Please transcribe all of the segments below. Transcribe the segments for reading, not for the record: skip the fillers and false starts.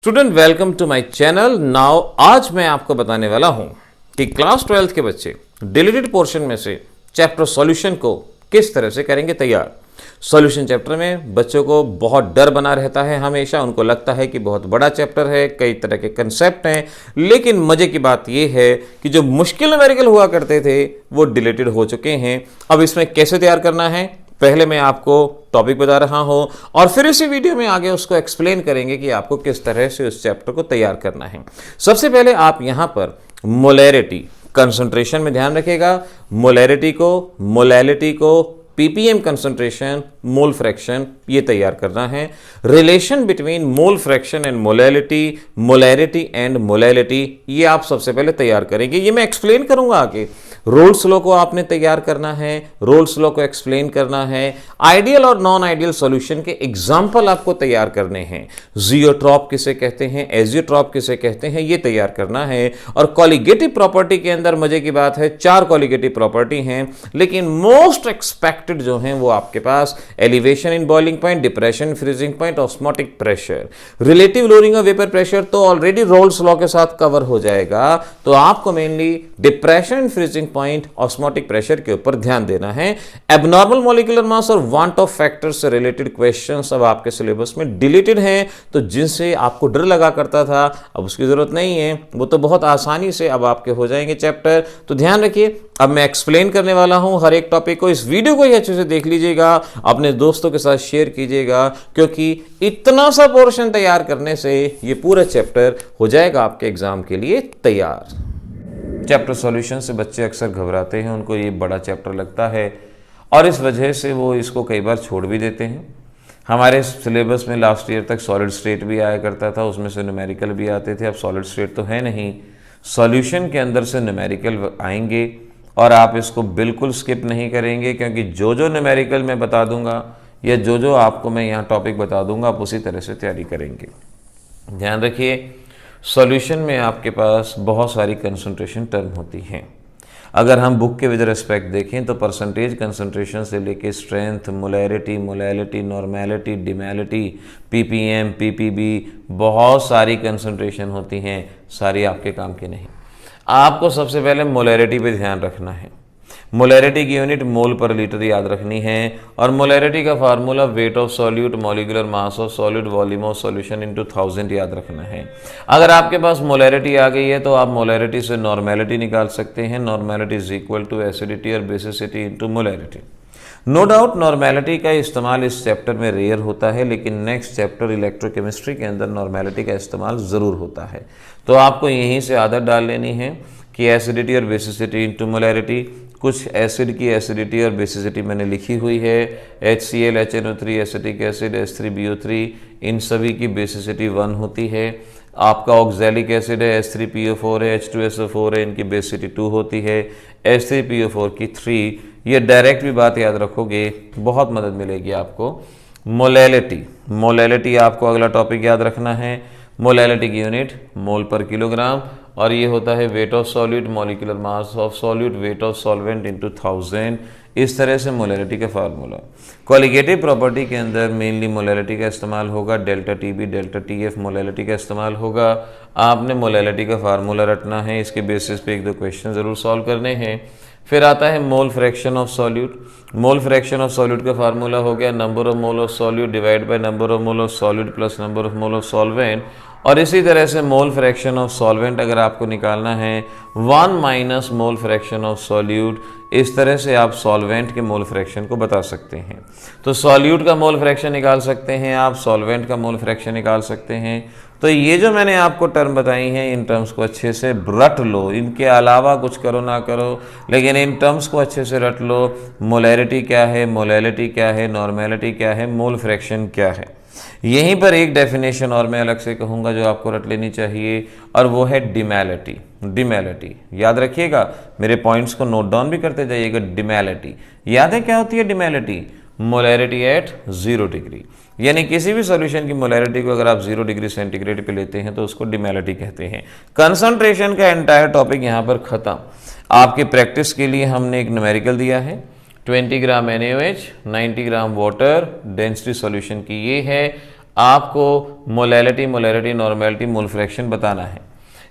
Student welcome to my channel. Now आज मैं आपको बताने वाला हूं कि क्लास 12th के बच्चे डिलीटेड पोर्शन में से चैप्टर सॉल्यूशन को किस तरह से करेंगे तैयार। सॉल्यूशन चैप्टर में बच्चों को बहुत डर बना रहता है, हमेशा उनको लगता है कि बहुत बड़ा चैप्टर है, कई तरह के कंसेप्ट हैं, लेकिन मजे की बात यह है कि जो मुश्किल न्यूमेरिकल हुआ करते थे वो डिलीटेड हो चुके हैं। अब इसमें कैसे तैयार करना है पहले मैं आपको टॉपिक बता रहा हूं और फिर इसी वीडियो में आगे उसको एक्सप्लेन करेंगे कि आपको किस तरह से उस चैप्टर को तैयार करना है। सबसे पहले आप यहां पर मोलैरिटी कंसंट्रेशन में ध्यान रखिएगा। मोलैरिटी को, मोलैलिटी को, पीपीएम कंसंट्रेशन, मोल फ्रैक्शन, ये तैयार करना है। Relation between mole fraction and molality, molarity and molality, ये आप सबसे पहले तैयार करेंगे। ये मैं एक्सप्लेन करूंगा आगे। रोल्स लॉ को आपने तैयार करना है, रोल्स लॉ को एक्सप्लेन करना है। आइडियल और नॉन आइडियल सॉल्यूशन के एग्जाम्पल आपको तैयार करने हैं। जियोट्रॉप किसे कहते हैं, एजियोट्रॉप किसे कहते हैं, ये तैयार करना है। और कॉलिगेटिव प्रॉपर्टी के अंदर मजे की बात है 4 कॉलिगेटिव प्रॉपर्टी हैं, लेकिन मोस्ट एक्सपेक्टेड जो हैं वो आपके पास elevation in boiling point, depression, freezing point, osmotic pressure. Relative lowering of vapour pressure तो ऑलरेडी रोल्स लॉ के साथ कवर हो जाएगा, तो आपको mainly depression, freezing point, osmotic pressure के ऊपर ध्यान देना है। एबनॉर्मल मॉलिक्यूलर मास और वांट ऑफ फैक्टर्स से रिलेटेड क्वेश्चंस अब आपके सिलेबस में डिलीटेड हैं, तो जिनसे आपको डर लगा करता था अब उसकी जरूरत नहीं है, वो तो बहुत आसानी से अब आपके हो जाएंगे चैप्टर। तो ध्यान रखिए, अब मैं एक्सप्लेन करने वाला हूं हर एक टॉपिक को। इस वीडियो को ही अच्छे से देख लीजिएगा, अपने दोस्तों के साथ शेयर कीजिएगा, क्योंकि इतना सा पोर्शन तैयार करने से ये पूरा चैप्टर हो जाएगा आपके एग्जाम के लिए तैयार। चैप्टर सॉल्यूशन से बच्चे अक्सर घबराते हैं, उनको ये बड़ा चैप्टर लगता है और इस वजह से वो इसको कई बार छोड़ भी देते हैं। हमारे सिलेबस में लास्ट ईयर तक सॉलिड स्टेट भी आया करता था, उसमें से न्यूमेरिकल भी आते थे। अब सॉलिड स्टेट तो है नहीं, सॉल्यूशन के अंदर से न्यूमेरिकल आएंगे और आप इसको बिल्कुल स्किप नहीं करेंगे, क्योंकि जो जो न्यूमेरिकल मैं बता दूंगा या जो जो आपको मैं यहाँ टॉपिक बता दूंगा आप उसी तरह से तैयारी करेंगे। ध्यान रखिए, सॉल्यूशन में आपके पास बहुत सारी कंसंट्रेशन टर्म होती हैं। अगर हम बुक के विद रिस्पेक्ट देखें तो परसेंटेज कंसंट्रेशन से लेके strength, molarity, molality, normality, demality, PPM, PPB, बहुत सारी कंसंट्रेशन होती हैं, सारी आपके काम की नहीं। आपको सबसे पहले मोलैरिटी पे ध्यान रखना है। मोलैरिटी की यूनिट मोल पर लीटर याद रखनी है और मोलैरिटी का formula wait of solute, molecular mass of solute, volume of solution into 1000 याद रखना है। अगर आपके पास मोलैरिटी आ गई है तो आप मोलैरिटी से नॉर्मेलिटी निकाल सकते हैं। Normality is equal to acidity और basicity into molarity. No doubt normality का इस्तेमाल इस चैप्टर में रेयर होता है, लेकिन नेक्स्ट चैप्टर इलेक्ट्रोकेमिस्ट्री के अंदर नॉर्मेलिटी का इस्तेमाल ज़रूर होता है। तो आपको यहीं से आदत डाल लेनी है कि एसिडिटी और बेसिसिटी इनटू मोलैरिटी। कुछ एसिड की एसिडिटी और बेसिसिटी मैंने लिखी हुई है, HCl, HNO3, acetic acid, H3BO3, इन सभी की बेसिसिटी 1 होती है। आपका ऑक्जेलिक एसिड है, H3PO4 है, H2SO4 है, इनकी बेसिसिटी 2 होती है, H3PO4 की 3। ये डायरेक्ट भी बात याद रखोगे, बहुत मदद मिलेगी आपको। मोलैलिटी, मोलैलिटी आपको अगला टॉपिक याद रखना है। मोलैलिटी की यूनिट मोल पर किलोग्राम और ये होता है wait of solute, molecular mass of solute, weight of solvent into 1000। इस तरह से मोलैलिटी का फार्मूला। कॉलिगेटिव प्रॉपर्टी के अंदर मेनली मोलैलिटी का इस्तेमाल होगा, delta TB, delta TF molality का इस्तेमाल होगा। आपने मोलैलिटी का फार्मूला रटना है, इसके बेसिस पे 1-2 क्वेश्चन ज़रूर सॉल्व करने हैं। फिर आता है mole fraction of solute. Mole fraction of solute का फार्मूला हो गया number of mole of solute divide by number of mole of solute plus number of mole of solvent. और इसी तरह से मोल फ्रैक्शन ऑफ सॉल्वेंट अगर आपको निकालना है 1 minus mole fraction of solute. इस तरह से आप सॉल्वेंट के मोल फ्रैक्शन को बता सकते हैं। तो सॉल्यूट का मोल फ्रैक्शन निकाल सकते हैं आप, सॉल्वेंट का मोल फ्रैक्शन निकाल सकते हैं। तो ये जो मैंने आपको टर्म बताई हैं, इन टर्म्स को अच्छे से रट लो। इनके अलावा कुछ करो ना करो, लेकिन इन टर्म्स को अच्छे से रट लो। मोलैरिटी क्या है, मोलैलिटी क्या है, नॉर्मेलिटी क्या है, मोल फ्रैक्शन क्या है। यहीं पर एक डेफिनेशन और मैं अलग से कहूँगा जो आपको रट लेनी चाहिए, और वो है डिमैलिटी। डिमैलिटी याद रखिएगा, मेरे पॉइंट्स को नोट डाउन भी करते जाइएगा। डिमैलिटी याद है क्या होती है डिमैलिटी? मोलैरिटी एट 0 डिग्री, यानी किसी भी सॉल्यूशन की मोलैरिटी को अगर आप 0 डिग्री सेंटीग्रेड पे लेते हैं तो उसको डिमैलिटी कहते हैं। कंसंट्रेशन का एंटायर टॉपिक यहाँ पर खत्म। आपके प्रैक्टिस के लिए हमने एक न्यूमेरिकल दिया है, 20 ग्राम NaOH, 90 gram water, density solution की ये है। आपको molality, molarity, normality, mole fraction बताना है।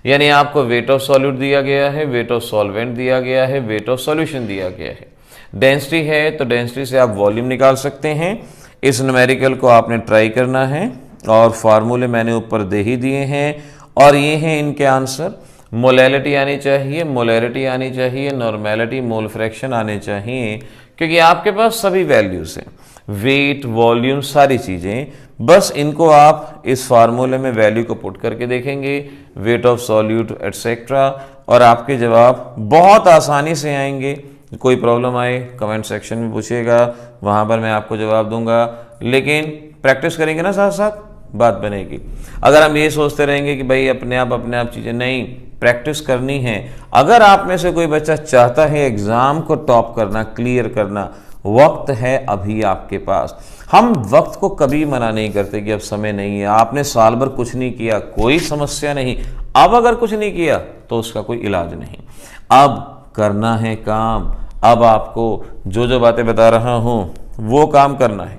यानी आपको वेट ऑफ सॉल्यूट दिया गया है, वेट ऑफ सॉल्वेंट दिया गया है, वेट ऑफ सॉल्यूशन दिया गया है। डेंसिटी है तो डेंसिटी से आप वॉल्यूम निकाल सकते हैं। इस न्यूमेरिकल को आपने ट्राई करना है और फार्मूले मैंने ऊपर दे ही दिए हैं और ये हैं इनके आंसर। मोलैलिटी आनी चाहिए, मोलैरिटी आनी चाहिए, नॉर्मेलिटी, मोल फ्रैक्शन आने चाहिए, क्योंकि आपके पास सभी वैल्यूज हैं, वेट, वॉल्यूम, सारी चीज़ें। बस इनको आप इस फार्मूले में वैल्यू को पुट करके देखेंगे, वेट ऑफ सॉल्यूट एटसेट्रा, और आपके जवाब बहुत आसानी से आएंगे। कोई प्रॉब्लम आए कमेंट सेक्शन में पूछिएगा, वहाँ पर मैं आपको जवाब दूंगा। लेकिन प्रैक्टिस करेंगे ना, साथ साथ बात बनेगी। अगर हम ये सोचते रहेंगे कि भाई अपने आप चीज़ें, नहीं, प्रैक्टिस करनी है। अगर आप में से कोई बच्चा चाहता है एग्ज़ाम को टॉप करना, क्लियर करना, वक्त है अभी आपके पास। हम वक्त को कभी मना नहीं करते कि अब समय नहीं है। आपने साल भर कुछ नहीं किया, कोई समस्या नहीं। अब अगर कुछ नहीं किया तो उसका कोई इलाज नहीं। अब करना है काम। अब आपको जो जो बातें बता रहा हूँ वो काम करना है।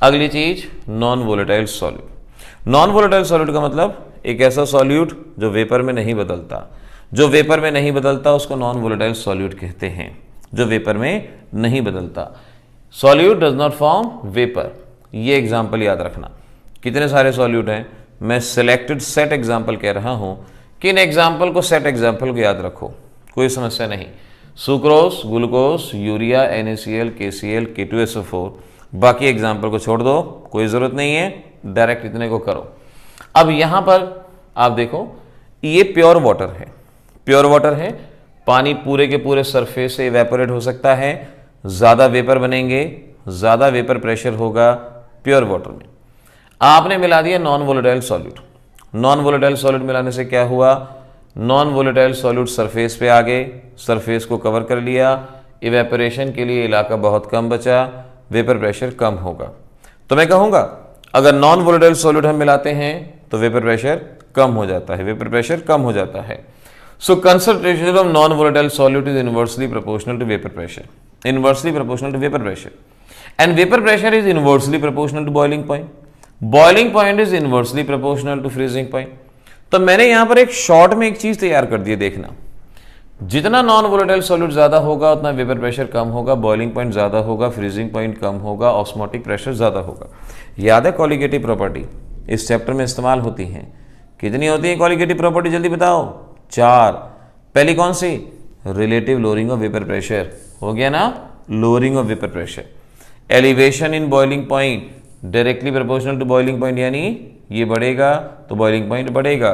अगली चीज, non volatile solute. Non volatile solute का मतलब एक ऐसा सॉल्यूट जो वेपर में नहीं बदलता। जो वेपर में नहीं बदलता उसको नॉन वोलेटाइल सॉल्यूट कहते हैं। जो वेपर में नहीं बदलता, solute does not form vapour. ये एग्जाम्पल याद रखना। कितने सारे सॉल्यूट हैं, मैं सिलेक्टेड सेट एग्जाम्पल कह रहा हूं कि इन एग्जाम्पल को, सेट एग्जाम्पल को याद रखो, कोई समस्या नहीं। Sucrose, glucose, urea, NaCl, KCl, K2SO4, बाकी एग्जाम्पल को छोड़ दो, कोई ज़रूरत नहीं है, डायरेक्ट इतने को करो। अब यहाँ पर आप देखो, ये प्योर वाटर है, प्योर वाटर है। पानी पूरे के पूरे सरफेस से इवेपोरेट हो सकता है, ज़्यादा वेपर बनेंगे, ज़्यादा वेपर प्रेशर होगा प्योर वाटर में। आपने मिला दिया non volatile solute. Non volatile solute मिलाने से क्या हुआ, नॉन वोलेटाइल सॉल्यूट सरफेस पे आ गए, सरफेस को कवर कर लिया, इवेपोरेशन के लिए इलाका बहुत कम बचा, वेपर प्रेशर कम होगा। तो मैं कहूँगा अगर नॉन वोलेटाइल सॉल्यूट हम मिलाते हैं तो वेपर प्रेशर कम हो जाता है, वेपर प्रेशर कम हो जाता है। So concentration of non volatile solute is inversely proportional to vapour pressure, inversely proportional to vapour pressure, and vapour pressure is inversely proportional to boiling point, boiling point is inversely proportional to freezing point. तो मैंने यहां पर एक short में एक चीज तैयार कर दी है, देखना, जितना नॉन वोलेटाइल सॉल्यूट ज्यादा होगा उतना वेपर प्रेशर कम होगा, बॉइलिंग पॉइंट ज्यादा होगा, फ्रीजिंग पॉइंट कम होगा, ऑस्मोटिक प्रेशर ज्यादा होगा। याद है कॉलिगेटिव प्रॉपर्टी इस चैप्टर में इस्तेमाल होती हैं। कितनी होती है कॉलिगेटिव प्रॉपर्टी, जल्दी बताओ? 4। पहली कौन सी? Relative lowering of vapour pressure, हो गया ना, lowering of vapour pressure. Elevation in boiling point directly proportional to boiling point, यानी ये बढ़ेगा तो बॉइलिंग पॉइंट बढ़ेगा।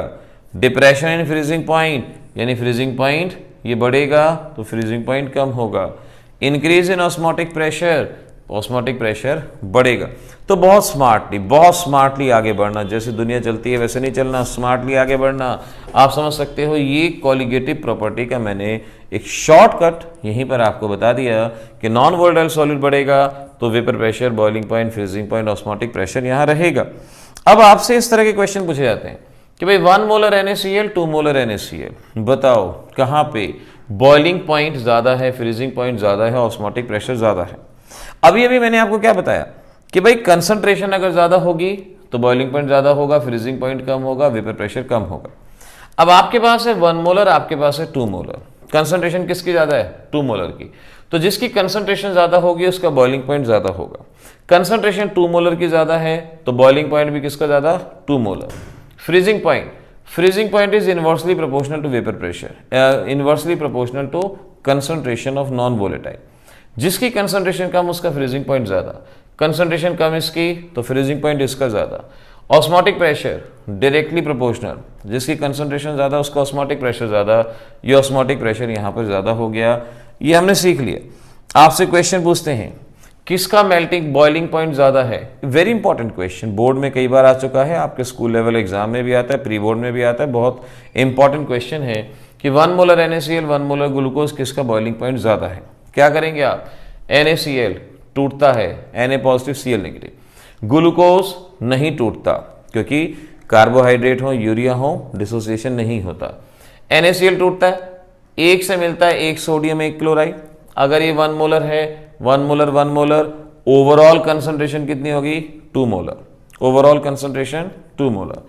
डिप्रेशन इन फ्रीजिंग पॉइंट, यानी फ्रीजिंग पॉइंट ये बढ़ेगा तो फ्रीजिंग पॉइंट कम होगा। Increase in osmotic pressure, osmotic pressure बढ़ेगा। तो बहुत स्मार्टली आगे बढ़ना, जैसे दुनिया चलती है वैसे नहीं चलना, स्मार्टली आगे बढ़ना। आप समझ सकते हो, ये कॉलिगेटिव प्रॉपर्टी का मैंने एक शॉर्टकट यहीं पर आपको बता दिया कि नॉन वोलेटाइल सॉल्यूट बढ़ेगा तो vapour pressure, boiling point, freezing point, osmotic pressure यहाँ रहेगा। अब आपसे इस तरह के क्वेश्चन पूछे जाते हैं कि भाई 1 मोलर NaCl, 2 मोलर NaCl, बताओ कहाँ पे बॉइलिंग पॉइंट ज़्यादा है, फ्रीजिंग पॉइंट ज़्यादा है, ऑस्मोटिक प्रेशर ज़्यादा है। अभी मैंने आपको क्या बताया कि भाई कंसंट्रेशन अगर ज़्यादा होगी तो बॉइलिंग पॉइंट ज़्यादा होगा, फ्रीजिंग पॉइंट कम होगा, वेपर प्रेशर कम होगा। अब आपके पास है 1 मोलर, आपके पास है 2 मोलर, कंसंट्रेशन किसकी ज़्यादा है? 2 मोलर की। तो जिसकी कंसंट्रेशन ज़्यादा होगी उसका बॉइलिंग पॉइंट ज़्यादा होगा। कंसंट्रेशन 2 मोलर की ज़्यादा है तो बॉइलिंग पॉइंट भी किसका ज़्यादा? 2 molar. Freezing point is inversely proportional to vapour pressure, inversely proportional to concentration of non volatile. जिसकी कंसंट्रेशन कम उसका फ्रीजिंग पॉइंट ज़्यादा, कंसंट्रेशन कम इसकी तो फ्रीजिंग पॉइंट इसका ज़्यादा। ऑस्मोटिक प्रेशर डायरेक्टली प्रोपोर्शनल, जिसकी कंसंट्रेशन ज़्यादा उसका ऑस्मोटिक प्रेशर ज़्यादा, ये ऑस्मोटिक प्रेशर यहाँ पर ज़्यादा हो गया। ये हमने सीख लिया। आपसे क्वेश्चन पूछते हैं किसका मेल्टिंग बॉइलिंग पॉइंट ज़्यादा है? वेरी इंपॉर्टेंट क्वेश्चन, बोर्ड में कई बार आ चुका है, आपके स्कूल लेवल एग्जाम में भी आता है, प्री बोर्ड में भी आता है। बहुत इंपॉर्टेंट क्वेश्चन है कि 1 मोलर NaCl, 1 मोलर ग्लूकोज, किसका बॉइलिंग पॉइंट ज़्यादा है? क्या करेंगे आप? NaCl टूटता है, Na positive Cl negative. Glucose नहीं टूटता क्योंकि कार्बोहाइड्रेट हो, यूरिया हो, डिसोसिएशन नहीं होता। NaCl टूटता है, एक से मिलता है एक सोडियम एक क्लोराइड। अगर ये 1 मोलर है, 1 मोलर ओवरऑल कंसंट्रेशन कितनी होगी? 2 मोलर। Overall concentration 2 molar.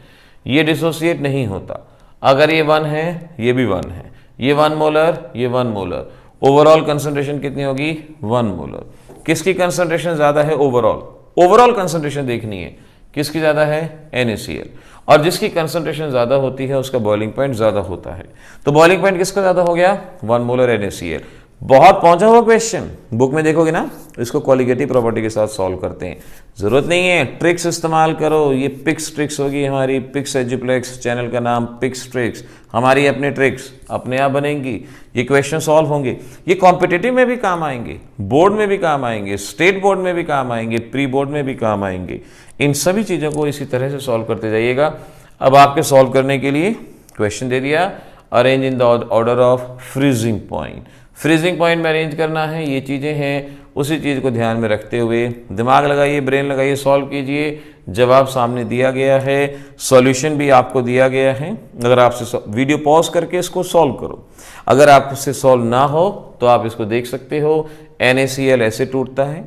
ये डिसोसिएट नहीं होता, अगर ये 1 है ये भी 1 है, ये 1 मोलर ये 1 मोलर, ओवरऑल कंसंट्रेशन कितनी होगी 1 मोलर। किसकी कंसंट्रेशन ज्यादा है ओवरऑल, ओवरऑल कंसंट्रेशन देखनी है किसकी ज्यादा है NaCl, और जिसकी कंसंट्रेशन ज्यादा होती है उसका बॉइलिंग पॉइंट ज्यादा होता है। तो बॉइलिंग पॉइंट किसका ज्यादा हो गया 1 मोलर NaCl। बहुत पहुंचा हुआ क्वेश्चन, बुक में देखोगे ना, इसको कॉलिगेटिव प्रॉपर्टी के साथ सॉल्व करते हैं। जरूरत नहीं है ट्रिक्स इस्तेमाल करो, ये पिक्स ट्रिक्स होगी हमारी, पिक्स एजुप्लेक्स चैनल का नाम पिक्स ट्रिक्स, हमारी अपनी ट्रिक्स अपने आप बनेंगी, ये क्वेश्चन सॉल्व होंगे। ये कॉम्पिटिटिव में भी काम आएंगे, बोर्ड में भी काम आएंगे, स्टेट बोर्ड में भी काम आएंगे, प्री बोर्ड में भी काम आएंगे। इन सभी चीज़ों को इसी तरह से सॉल्व करते जाइएगा। अब आपके सॉल्व करने के लिए क्वेश्चन दे दिया, arrange in the order of freezing point. Freezing point में अरेंज करना है, ये चीज़ें हैं, उसी चीज़ को ध्यान में रखते हुए दिमाग लगाइए, ब्रेन लगाइए, सॉल्व कीजिए। जवाब सामने दिया गया है, सॉल्यूशन भी आपको दिया गया है। अगर आपसे वीडियो पॉज करके इसको सॉल्व करो, अगर आपसे सॉल्व ना हो तो आप इसको देख सकते हो। NaCl ऐसे टूटता है,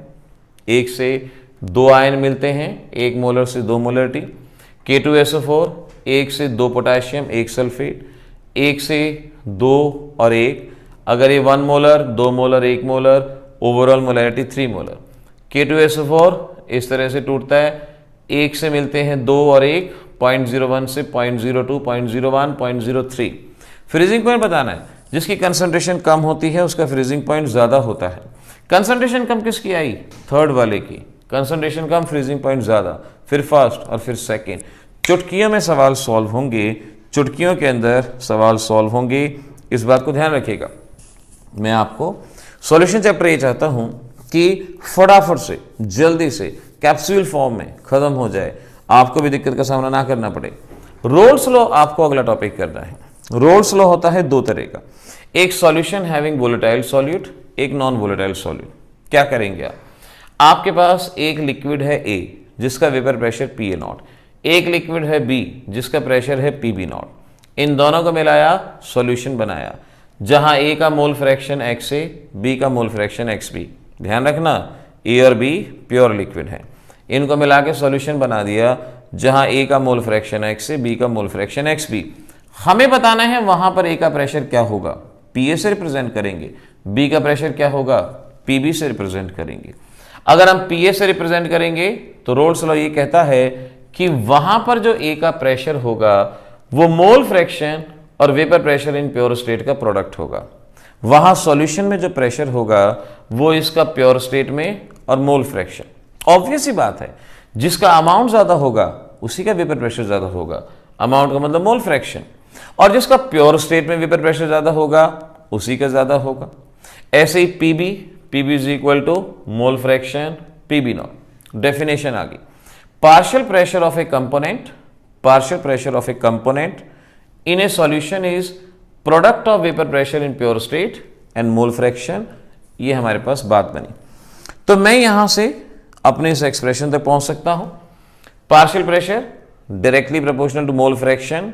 1 से 2 आयन मिलते हैं, 1 मोलर से 2 मोलरिटी। K2SO4 1 से 2 पोटाशियम 1 सल्फेट, 1 से 2 और 1, अगर ये 1 molar 2 molar 1 molar, overall molarity 3 molar. K2SO4 इस तरह से टूटता है, 1 से मिलते हैं 2 और 1, 0.01 से 0.02, 0.01, 0.03। फ्रीजिंग पॉइंट बताना है, जिसकी कंसंट्रेशन कम होती है उसका फ्रीजिंग पॉइंट ज्यादा होता है। कंसंट्रेशन कम किसकी आई, थर्ड वाले की, कंसंट्रेशन कम फ्रीजिंग पॉइंट ज्यादा, फिर फर्स्ट और फिर सेकेंड। चुटकियों में सवाल सॉल्व होंगे, चुटकियों के अंदर सवाल सॉल्व होंगे, इस बात को ध्यान रखिएगा। मैं आपको सॉल्यूशन चैप्टर ये चाहता हूं कि फटाफट से जल्दी से कैप्सूल फॉर्म में खत्म हो जाए, आपको भी दिक्कत का सामना ना करना पड़े। रोल्स लॉ आपको अगला टॉपिक करना है। रोल्स लॉ होता है 2 तरह का, एक सॉल्यूशन हैविंग वोलेटाइल सॉल्यूट, एक नॉन वोलेटाइल सॉल्यूट। क्या करेंगे आप, आपके पास एक लिक्विड है A जिसका वेपर प्रेशर PA0, एक लिक्विड है B जिसका प्रेशर है PB0। इन दोनों को मिलाया, सॉल्यूशन बनाया, जहां A का मोल फ्रैक्शन XA, B का मोल फ्रैक्शन XB। ध्यान रखना A और B प्योर लिक्विड है, इनको मिला के सॉल्यूशन बना दिया, जहां A का मोल फ्रैक्शन XA, B का मोल फ्रैक्शन XB। हमें बताना है वहां पर A का प्रेशर क्या होगा, PA से रिप्रेजेंट करेंगे, B का प्रेशर क्या होगा, PB से रिप्रेजेंट करेंगे। अगर हम PA से रिप्रेजेंट करेंगे तो रोल्स लॉ ये कहता है कि वहां पर जो A का प्रेशर होगा वो मोल फ्रैक्शन और vapour pressure in pure state का प्रोडक्ट होगा। वहां सॉल्यूशन में जो प्रेशर होगा वो इसका प्योर स्टेट में और मोल फ्रैक्शन। ऑब्वियस ही बात है, जिसका अमाउंट ज्यादा होगा उसी का वेपर प्रेशर ज्यादा होगा, अमाउंट का मतलब मोल फ्रैक्शन, और जिसका प्योर स्टेट में वेपर प्रेशर ज्यादा होगा उसी का ज्यादा होगा। ऐसे ही PB is equal to mole fraction PB0। Definition आ गई, partial pressure of a component, partial pressure of a component in a solution is product of vapor pressure in pure state and mole fraction। ये हमारे पास बात बनी। तो मैं यहां से अपने इस एक्सप्रेशन तक पहुंच सकता हूं, partial pressure directly proportional to mole fraction.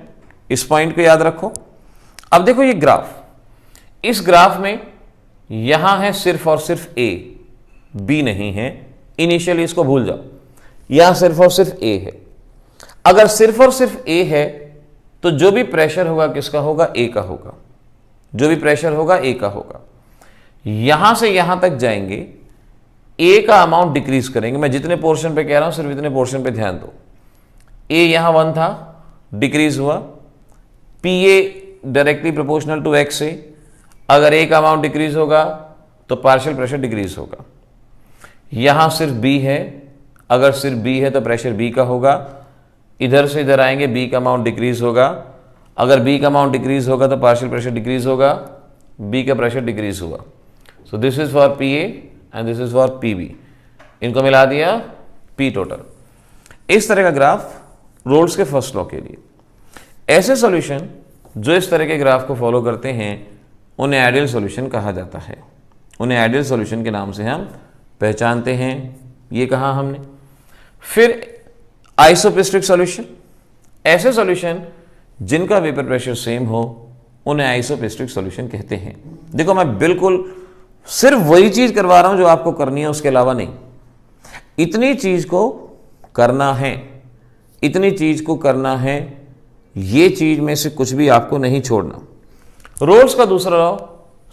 इस पॉइंट को याद रखो। अब देखो ये ग्राफ, इस ग्राफ में यहां है सिर्फ और सिर्फ A, B नहीं है, इनिशियली इसको भूल जाओ, यहां सिर्फ और सिर्फ A है। अगर सिर्फ और सिर्फ A है तो जो भी प्रेशर होगा किसका होगा, A का होगा, जो भी प्रेशर होगा A का होगा। यहां से यहां तक जाएंगे, A का अमाउंट डिक्रीज करेंगे। मैं जितने पोर्शन पे कह रहा हूं सिर्फ इतने पोर्शन पे ध्यान दो। A यहां 1 था, डिक्रीज हुआ, PA directly proportional to XA। अगर A का अमाउंट डिक्रीज होगा तो पार्शियल प्रेशर डिक्रीज होगा। यहां सिर्फ B है, अगर सिर्फ B है तो प्रेशर B का होगा। इधर से इधर आएंगे, B का अमाउंट डिक्रीज होगा, अगर B का अमाउंट डिक्रीज होगा तो पार्शियल प्रेशर डिक्रीज होगा, B का प्रेशर डिक्रीज हुआ। So this is for PA and this is for PB। इनको मिला दिया P टोटल। इस तरह का ग्राफ रोल्स के फर्स्ट लॉ के लिए। ऐसे सॉल्यूशन जो इस तरह के ग्राफ को फॉलो करते हैं उन्हें आइडियल सॉल्यूशन कहा जाता है। उन्हें आइडियल सॉल्यूशन के नाम से हम पहचानते हैं। ये कहा हमने। फिर आइसोपेस्टिक सॉल्यूशन, ऐसे सॉल्यूशन जिनका वेपर प्रेशर सेम हो उन्हें आइसोपेस्टिक सॉल्यूशन कहते हैं। देखो मैं बिल्कुल सिर्फ वही चीज करवा रहा हूं जो आपको करनी है, उसके अलावा नहीं। इतनी चीज को करना है इतनी चीज को करना है, ये चीज में से कुछ भी आपको नहीं छोड़ना। रोल्स का दूसरा law,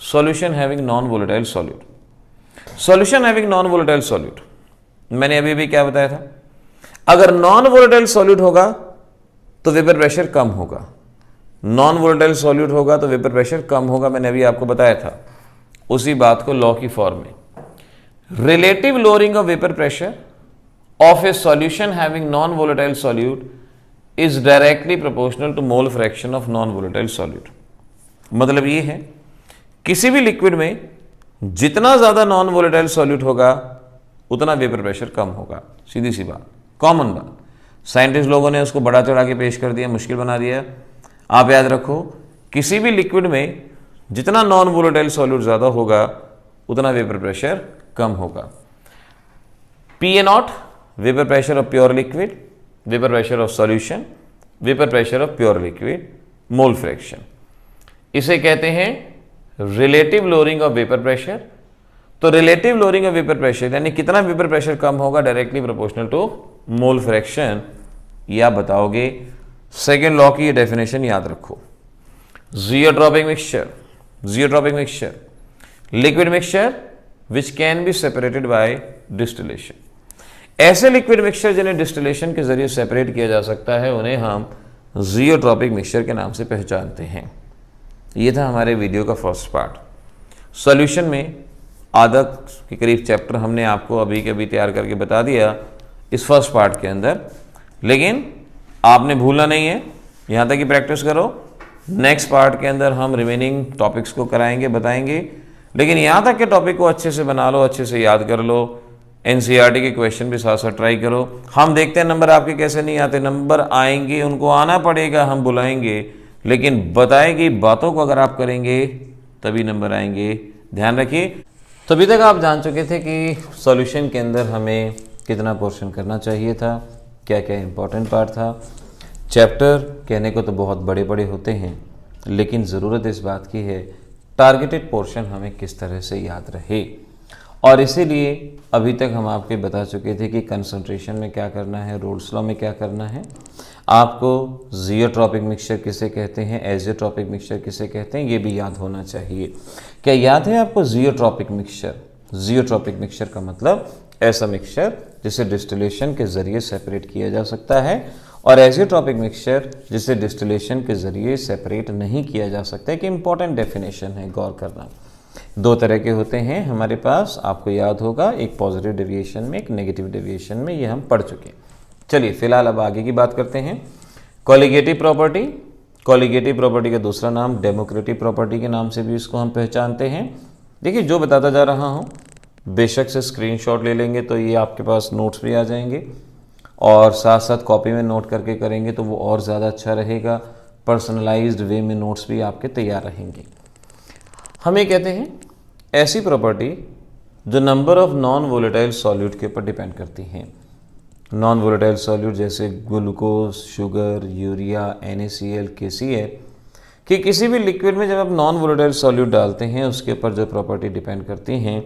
solution having non volatile solute. Solution having non volatile solute, मैंने अभी भी क्या बताया था, अगर नॉन वोलेटाइल सॉल्यूट होगा तो वेपर प्रेशर कम होगा, नॉन वोलेटाइल सॉल्यूट होगा तो वेपर प्रेशर कम होगा, मैंने अभी आपको बताया था। उसी बात को लॉ की फॉर्म में, relative lowering of vapour pressure of a solution having non volatile solute is directly proportional to mole fraction of non volatile solute. मतलब ये है, किसी भी लिक्विड में जितना ज्यादा नॉन वोलेटाइल सॉल्यूट होगा उतना वेपर प्रेशर कम होगा, सीधी सी बात, कॉमन बात। साइंटिस्ट लोगों ने उसको बड़ा चढ़ा के पेश कर दिया, मुश्किल बना दिया। आप याद रखो, किसी भी लिक्विड में जितना नॉन वोलेटाइल सॉल्यूट ज्यादा होगा उतना वेपर प्रेशर कम होगा। PA0 vapour pressure of pure liquid, vapour pressure of solution, vapour pressure of pure liquid, mole fraction, इसे कहते हैं relative lowering of vapour pressure. तो relative lowering of vapour pressure यानी कितना वेपर प्रेशर कम होगा, directly proportional to mole fraction. या बताओगे, सेकेंड लॉ की डेफिनेशन याद रखो, zeotropic mixture, zeotropic mixture, liquid mixture which can be separated by distillation. ऐसे लिक्विड मिक्सचर जिन्हें डिस्टिलेशन के जरिए सेपरेट किया जा सकता है उन्हें हम जियोट्रॉपिक मिक्सचर के नाम से पहचानते हैं। ये था हमारे वीडियो का फर्स्ट पार्ट। सॉल्यूशन में आधा के करीब चैप्टर हमने आपको अभी के अभी तैयार करके बता दिया इस फर्स्ट पार्ट के अंदर, लेकिन आपने भूलना नहीं है, यहाँ तक की प्रैक्टिस करो। नेक्स्ट पार्ट के अंदर हम रिमेनिंग टॉपिक्स को कराएंगे, बताएंगे, लेकिन यहाँ तक के टॉपिक को अच्छे से बना लो, अच्छे से याद कर लो। NCERT के क्वेश्चन भी साथ साथ ट्राई करो। हम देखते हैं नंबर आपके कैसे नहीं आते, नंबर आएंगे, उनको आना पड़ेगा, हम बुलाएंगे, लेकिन बताई गई बातों को अगर आप करेंगे तभी नंबर आएंगे, ध्यान रखिए। तो अभी तक आप जान चुके थे कि सॉल्यूशन के अंदर हमें कितना पोर्शन करना चाहिए था, क्या क्या इंपॉर्टेंट पार्ट था। चैप्टर कहने को तो बहुत बड़े बड़े होते हैं, लेकिन ज़रूरत इस बात की है टारगेटेड पोर्शन हमें किस तरह से याद रहे। और इसीलिए अभी तक हम आपके बता चुके थे कि कंसंट्रेशन में क्या करना है, रोल्स लॉ में क्या करना है, आपको जियोट्रॉपिक मिक्सचर किसे कहते हैं, एजियोट्रॉपिक मिक्सचर किसे कहते हैं, ये भी याद होना चाहिए। क्या याद है आपको जियोट्रॉपिक मिक्सचर? जियोट्रॉपिक मिक्सचर का मतलब ऐसा मिक्सचर जिसे डिस्टिलेशन के जरिए सेपरेट किया जा सकता है, और एजियोट्रॉपिक मिक्सचर जिसे डिस्टिलेशन के जरिए सेपरेट नहीं किया जा सकता। एक इंपॉर्टेंट डेफिनेशन है, गौर करना। दो तरह के होते हैं हमारे पास, आपको याद होगा, एक पॉजिटिव डेविएशन में, एक नेगेटिव डेविएशन में, ये हम पढ़ चुके हैं। चलिए फिलहाल अब आगे की बात करते हैं। कॉलिगेटिव प्रॉपर्टी, कॉलिगेटिव प्रॉपर्टी का दूसरा नाम डेमोक्रेटिव प्रॉपर्टी के नाम से भी इसको हम पहचानते हैं। देखिए जो बताता जा रहा हूँ, बेशक से स्क्रीनशॉट ले लेंगे तो ये आपके पास नोट्स भी आ जाएंगे, और साथ साथ कॉपी में नोट करके करेंगे तो वो और ज़्यादा अच्छा रहेगा। पर्सनलाइज्ड वे में नोट्स भी आपके तैयार रहेंगे। हम ये कहते हैं ऐसी प्रॉपर्टी जो number of non volatile solute के ऊपर डिपेंड करती हैं। नॉन वोलेटाइल सॉल्यूट जैसे glucose, sugar, urea, NaCl, KCl, कि किसी भी लिक्विड में जब आप नॉन वोलेटाइल सॉल्यूट डालते हैं उसके ऊपर जो प्रॉपर्टी डिपेंड करती हैं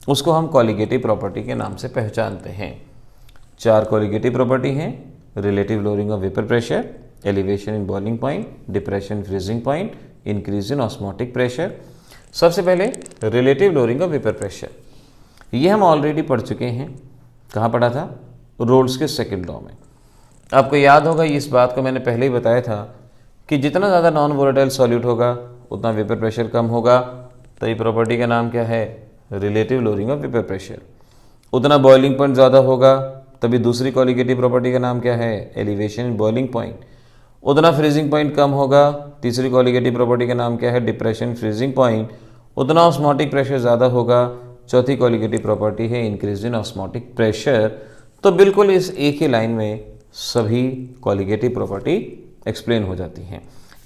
उसको हम कॉलिगेटिव प्रॉपर्टी के नाम से पहचानते हैं। 4 कॉलिगेटिव प्रॉपर्टी हैं: relative lowering of vapour pressure, elevation in boiling point, depression freezing point, increase in osmotic pressure. सबसे पहले relative lowering of vapour pressure, ये हम ऑलरेडी पढ़ चुके हैं। कहाँ पढ़ा था? रोल्स के सेकंड लॉ में। आपको याद होगा, इस बात को मैंने पहले ही बताया था कि जितना ज़्यादा नॉन वोलेटाइल सॉल्यूट होगा उतना वेपर प्रेशर कम होगा। तो ये प्रॉपर्टी का नाम क्या है? Relative lowering of vapour pressure. उतना बॉइलिंग पॉइंट ज़्यादा होगा तभी दूसरी कॉलिगेटिव प्रॉपर्टी का नाम क्या है? Elevation in boiling point. उतना फ्रीजिंग पॉइंट कम होगा, तीसरी कॉलिगेटिव प्रॉपर्टी का नाम क्या है? Depression freezing point. उतना ऑस्मोटिक प्रेशर ज़्यादा होगा, चौथी कॉलिगेटिव प्रॉपर्टी है इंक्रीज इन ऑस्मोटिक प्रेशर। तो बिल्कुल इस एक ही लाइन में सभी कॉलिगेटिव प्रॉपर्टी एक्सप्लेन हो जाती हैं।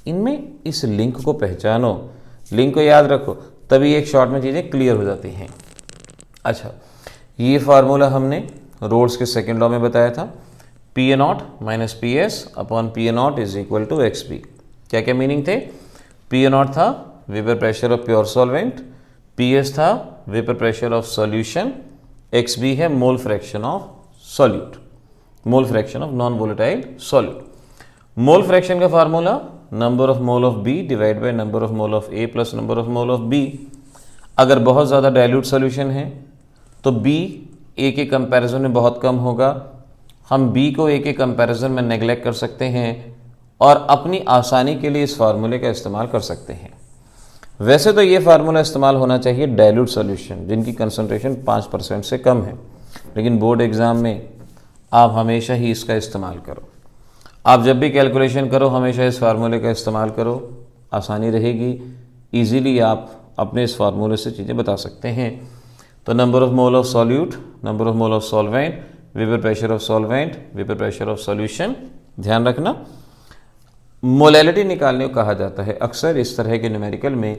इनमें इस लिंक को पहचानो, लिंक को याद रखो, तभी एक शॉर्ट में चीज़ें क्लियर हो जाती हैं। अच्छा, ये फार्मूला हमने रोल्स के सेकेंड लॉ में बताया था, PA0 minus PS upon PA0 is equal to XB। क्या क्या मीनिंग थे? PA0 था vapour pressure of pure solvent, PS था vapour pressure of solution, XB है mole fraction of solute. Mole fraction of non volatile solute. Mole fraction का formula number of mole of B divide by number of mole of A plus number of mole of B. अगर बहुत ज़्यादा dilute solution है तो B ए के comparison में बहुत कम होगा। हम बी को ए के कंपैरिजन में नेगलेक्ट कर सकते हैं और अपनी आसानी के लिए इस फार्मूले का इस्तेमाल कर सकते हैं। वैसे तो ये फार्मूला इस्तेमाल होना चाहिए डाइल्यूट सॉल्यूशन जिनकी कंसंट्रेशन 5% से कम है, लेकिन बोर्ड एग्ज़ाम में आप हमेशा ही इसका इस्तेमाल करो। आप जब भी कैलकुलेशन करो हमेशा इस फार्मूले का इस्तेमाल करो, आसानी रहेगी। ईजीली आप अपने इस फार्मूले से चीज़ें बता सकते हैं। तो number of mole of solute, number of mole of solvent, vapour pressure of solvent, vapour pressure of solution. ध्यान रखना, मोलैलिटी निकालने को कहा जाता है। अक्सर इस तरह के न्यूमेरिकल में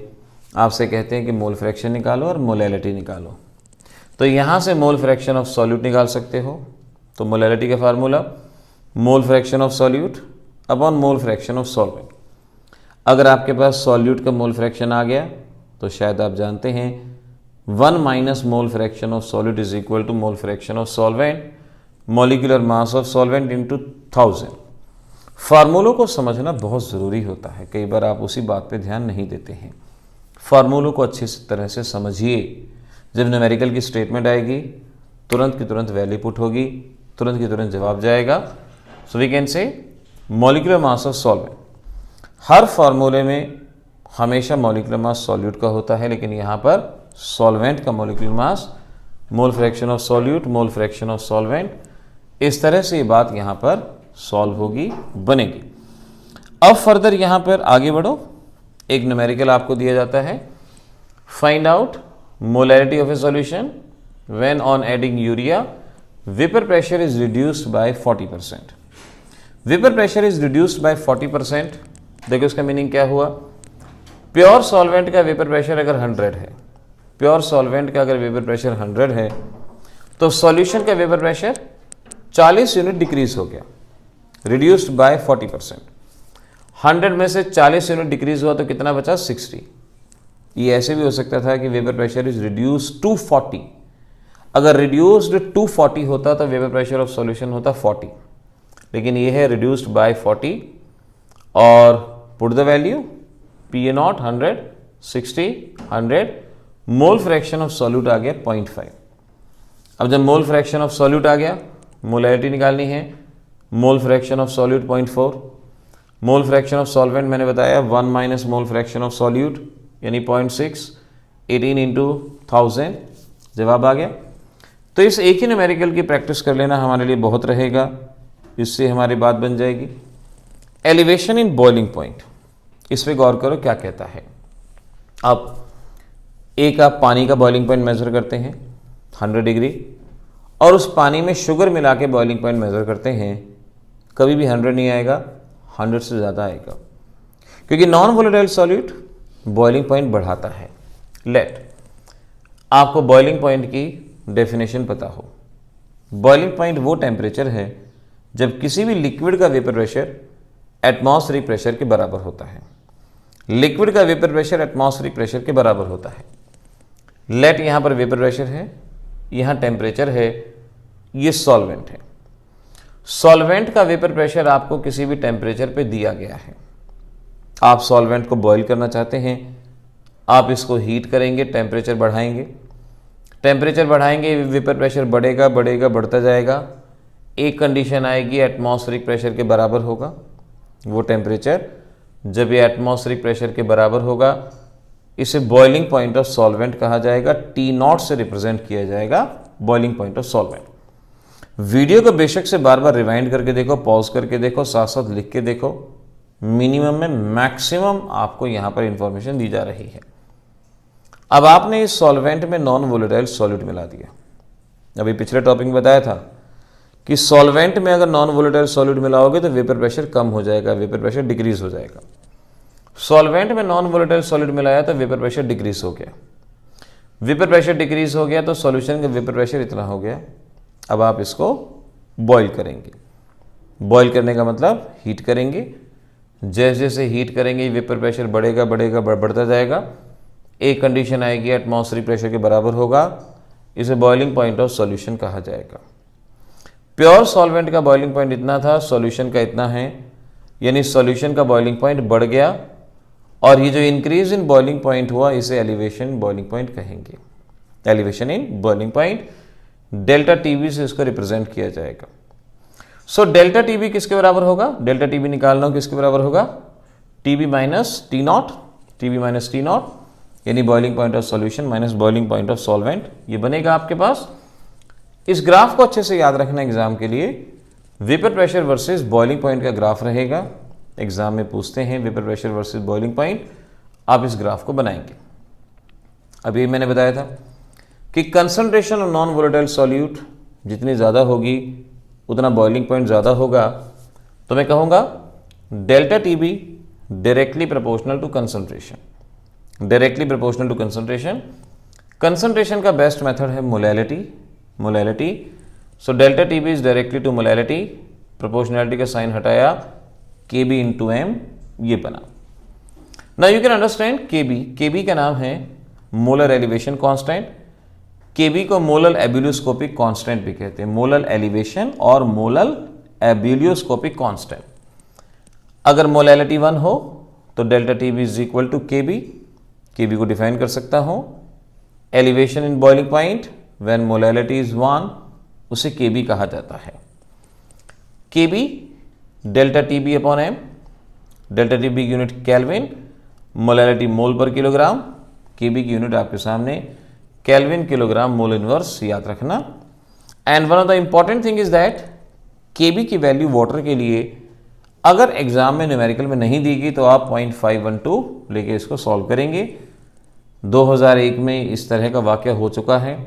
आपसे कहते हैं कि मोल फ्रैक्शन निकालो और मोलैलिटी निकालो। तो यहाँ से मोल फ्रैक्शन ऑफ सॉल्यूट निकाल सकते हो। तो मोलैलिटी का formula mole fraction of solute upon mole fraction of solvent. अगर आपके पास सॉल्यूट का मोल फ्रैक्शन आ गया तो शायद आप जानते हैं 1 minus mole fraction of solute is equal to mole fraction of solvent, molecular mass of solvent into 1000। फार्मूलों को समझना बहुत ज़रूरी होता है, कई बार आप उसी बात पे ध्यान नहीं देते हैं। फार्मूलों को अच्छी तरह से समझिए। जब न्यूमेरिकल की स्टेटमेंट आएगी तुरंत की तुरंत वैल्यू पुट होगी, तुरंत की तुरंत जवाब जाएगा। So we can say molecular mass of solvent. हर फार्मूले में हमेशा मॉलिक्यूलर मास सॉल्यूट का होता है, लेकिन यहाँ पर सॉल्वेंट का molecular mass, mole fraction of solute, mole fraction of solvent, इस तरह से ये बात यहाँ पर सॉल्व होगी, बनेगी। अब फर्दर यहाँ पर आगे बढ़ो। एक न्यूमेरिकल आपको दिया जाता है, find out molarity of a solution when on adding urea vapour pressure is reduced by 40%। Vapour pressure is reduced by 40%। देखो इसका मीनिंग क्या हुआ। प्योर सॉल्वेंट का वेपर प्रेशर अगर 100 है, प्योर सॉल्वेंट का अगर वेपर प्रेशर 100 है तो सॉल्यूशन का वेपर प्रेशर 40 यूनिट डिक्रीज हो गया, रिड्यूस्ड बाय 40%। 100 में से 40 यूनिट डिक्रीज हुआ तो कितना बचा? 60। ये ऐसे भी हो सकता था कि vapour pressure is reduced to 40। अगर रिड्यूस्ड टू 40 होता तो वेपर प्रेशर ऑफ सॉल्यूशन होता 40, लेकिन ये है रिड्यूस्ड बाय 40। और put the value PA0 100, 60, 100, mole fraction of solute आ गया 0.5। अब जब मोल फ्रैक्शन ऑफ सॉल्यूट आ गया, मोलैरिटी निकालनी है। Mole fraction of solute 0.4, mole fraction of solvent मैंने बताया 1 minus mole fraction of solute यानी 0.6, 18 इंटू 1000, जवाब आ गया। तो इस एक ही न्यूमेरिकल की प्रैक्टिस कर लेना हमारे लिए बहुत रहेगा, इससे हमारी बात बन जाएगी। एलिवेशन इन बॉइलिंग पॉइंट, इस पे गौर करो क्या कहता है। अब एक आप पानी का बॉइलिंग पॉइंट मेजर करते हैं 100 डिग्री, और उस पानी में शुगर मिला के बॉइलिंग पॉइंट मेजर करते हैं, कभी भी 100 नहीं आएगा, 100 से ज़्यादा आएगा, क्योंकि non volatile solute boiling point बढ़ाता है। लेट आपको बॉइलिंग पॉइंट की डेफिनेशन पता हो। बॉइलिंग पॉइंट वो टेम्परेचर है जब किसी भी लिक्विड का वेपर प्रेशर एटमॉस्फेरिक प्रेशर के बराबर होता है। लिक्विड का वेपर प्रेशर एटमॉस्फेरिक प्रेशर के बराबर होता है। लेट यहाँ पर वेपर प्रेशर है, यहाँ टेम्परेचर है, ये सॉल्वेंट है। सॉल्वेंट का वेपर प्रेशर आपको किसी भी टेम्परेचर पे दिया गया है। आप सॉल्वेंट को बॉईल करना चाहते हैं, आप इसको हीट करेंगे, टेम्परेचर बढ़ाएंगे, टेम्परेचर बढ़ाएंगे, वेपर प्रेशर बढ़ेगा बढ़ेगा बढ़ता जाएगा। एक कंडीशन आएगी एटमॉस्फेरिक प्रेशर के बराबर होगा। वो टेम्परेचर जब ये एटमॉस्फेरिक प्रेशर के बराबर होगा, इसे बॉइलिंग पॉइंट ऑफ सॉल्वेंट कहा जाएगा। T0 से रिप्रेजेंट किया जाएगा boiling point of solvent. Video को बेशक से बार बार रिवाइंड करके देखो, पॉज करके देखो, साथ साथ लिख के देखो। मिनिमम में मैक्सिमम आपको यहाँ पर इंफॉर्मेशन दी जा रही है। अब आपने इस सॉल्वेंट में नॉन वोलेटाइल सॉल्यूट मिला दिया। अभी पिछले टॉपिक में बताया था कि सॉल्वेंट में अगर नॉन वोलेटाइल सॉल्यूट मिलाओगे तो वेपर प्रेशर कम हो जाएगा, वेपर प्रेशर डिक्रीज हो जाएगा। सॉल्वेंट में नॉन वोलेटाइल सॉल्यूट मिलाया तो वेपर प्रेशर डिक्रीज हो गया। वेपर प्रेशर डिक्रीज हो गया तो सॉल्यूशन का वेपर प्रेशर इतना हो गया। अब आप इसको बॉईल करेंगे। बॉईल करने का मतलब हीट करेंगे। जैसे जैसे हीट करेंगे वेपर प्रेशर बढ़ेगा बढ़ेगा बढ़ता जाएगा। एक कंडीशन आएगी एटमॉस्फेरिक प्रेशर के बराबर होगा। इसे बॉइलिंग पॉइंट ऑफ सॉल्यूशन कहा जाएगा। प्योर सॉल्वेंट का बॉइलिंग पॉइंट इतना था, सॉल्यूशन का इतना है, यानी सॉल्यूशन का बॉइलिंग पॉइंट बढ़ गया और ये जो इंक्रीज इन बॉइलिंग पॉइंट हुआ इसे एलिवेशन बॉइलिंग पॉइंट कहेंगे। Elevation in boiling point, delta TB से इसको रिप्रेजेंट किया जाएगा। सो डेल्टा टीबी किसके बराबर होगा? डेल्टा टीबी निकालना हो किसके बराबर होगा? TB minus T naught, TB minus T naught, यानी boiling point of solution minus boiling point of solvent, ये बनेगा आपके पास। इस ग्राफ को अच्छे से याद रखना एग्जाम के लिए, vapour pressure versus boiling point का ग्राफ रहेगा। एग्जाम में पूछते हैं vapour pressure versus boiling point, आप इस ग्राफ को बनाएंगे। अभी मैंने बताया था कि concentration of non volatile solute जितनी ज़्यादा होगी उतना बॉइलिंग पॉइंट ज़्यादा होगा, तो मैं कहूँगा delta TB directly proportional to concentration, directly proportional to concentration. Concentration का बेस्ट मेथड है molality, molality. So delta TB is directly to molality, proportionality का साइन हटाया, के बी इंटू एम, ये बना। Now you can understand K B, K B का नाम है molar elevation constant. K B को मोलर एब्यूलियोस्कोपिक कांस्टेंट भी कहते हैं, मोलर एलिवेशन और मोलर एब्यूलियोस्कोपिक कांस्टेंट। अगर मोलैलिटी 1 हो तो delta TB is equal to K B, K B को डिफाइन कर सकता हूं elevation in boiling point when molality is 1, उसे के बी कहा जाता है। K B delta TB upon M, delta TB की यूनिट केल्विन, मोलैलिटी मोल पर किलोग्राम, के बी की यूनिट आपके सामने केल्विन किलोग्राम मोल इनवर्स, याद रखना। And one of the important thing is that के बी की वैल्यू वाटर के लिए अगर एग्जाम में न्यूमेरिकल में नहीं दी गई तो आप 0.512 लेके इसको सॉल्व करेंगे। 2001 में इस तरह का वाकया हो चुका है,